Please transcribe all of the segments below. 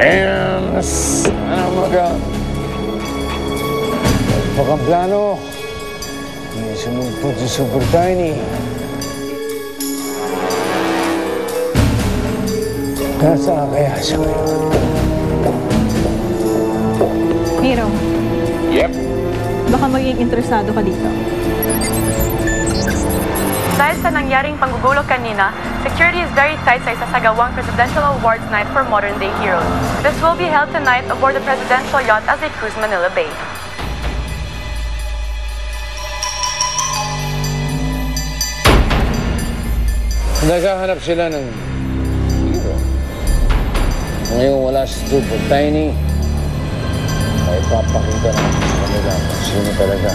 And pagkaplano, hindi sumumpod si Super Tiny. Nasaan kaya siya ngayon? Hero. Yep. Baka maging interesado ka dito. Dahil sa nangyaring panggugulo kanina, security is very tight sa isasagawang Presidential Awards Night for Modern Day Heroes. This will be held tonight aboard the presidential yacht as they cruise Manila Bay. Naghahanap sila ng hero. Ngayon wala si Super Tiny. Ay papakita natin sa kanila kung sino talaga.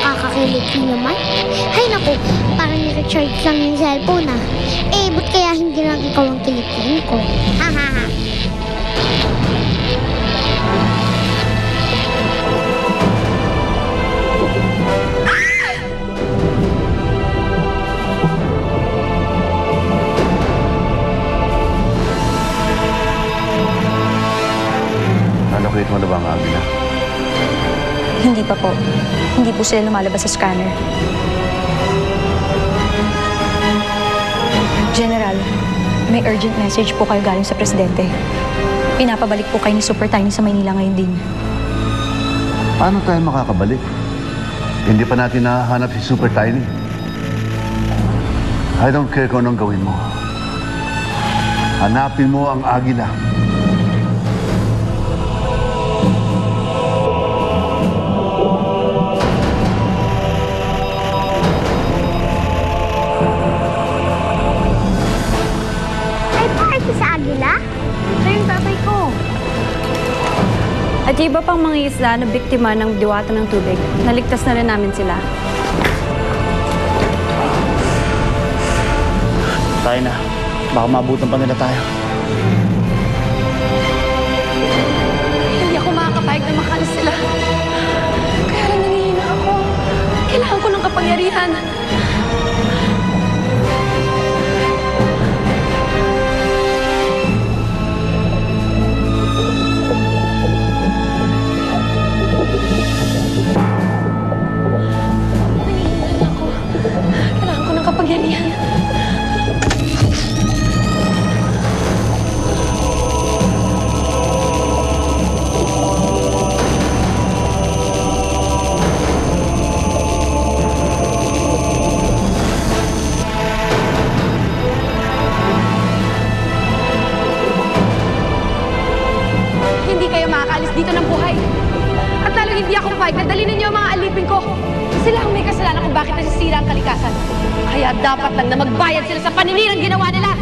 Nakakakilig naman. Hay naku, parang ni-recharge lang yung cellphone ah. Eh, ba't kaya hindi lang ikaw ang kilig ko? Ha ha ha. Nalocate mo na ba ang Agila? Hindi pa po. Hindi po sila lumalabas sa scanner. General, may urgent message po kayo galing sa Presidente. Pinapabalik po kayo ni Super Tiny sa Maynila ngayon din. Paano tayo makakabalik? Hindi pa natin nahahanap si Super Tiny. I don't care kung anong gawin mo. Hanapin mo ang Agila. At yung iba pang mga isla na biktima ng diwata ng tubig, naligtas na rin namin sila. Tayo na. Baka maabutan pa nila tayo. Hindi ako makakapayag na makalas sila. Kaya lang nanghihina ako. Kailangan ko ng kapangyarihan. Hindi kayo makakaalis dito ng buhay. At lalo hindi ako papayag na dalhin ninyo ang mga alipin ko. Sila ang may kasalanan kung bakit nasisira ang kalikasan. Kaya dapat lang na magbayad sila sa paninirang ginawa nila.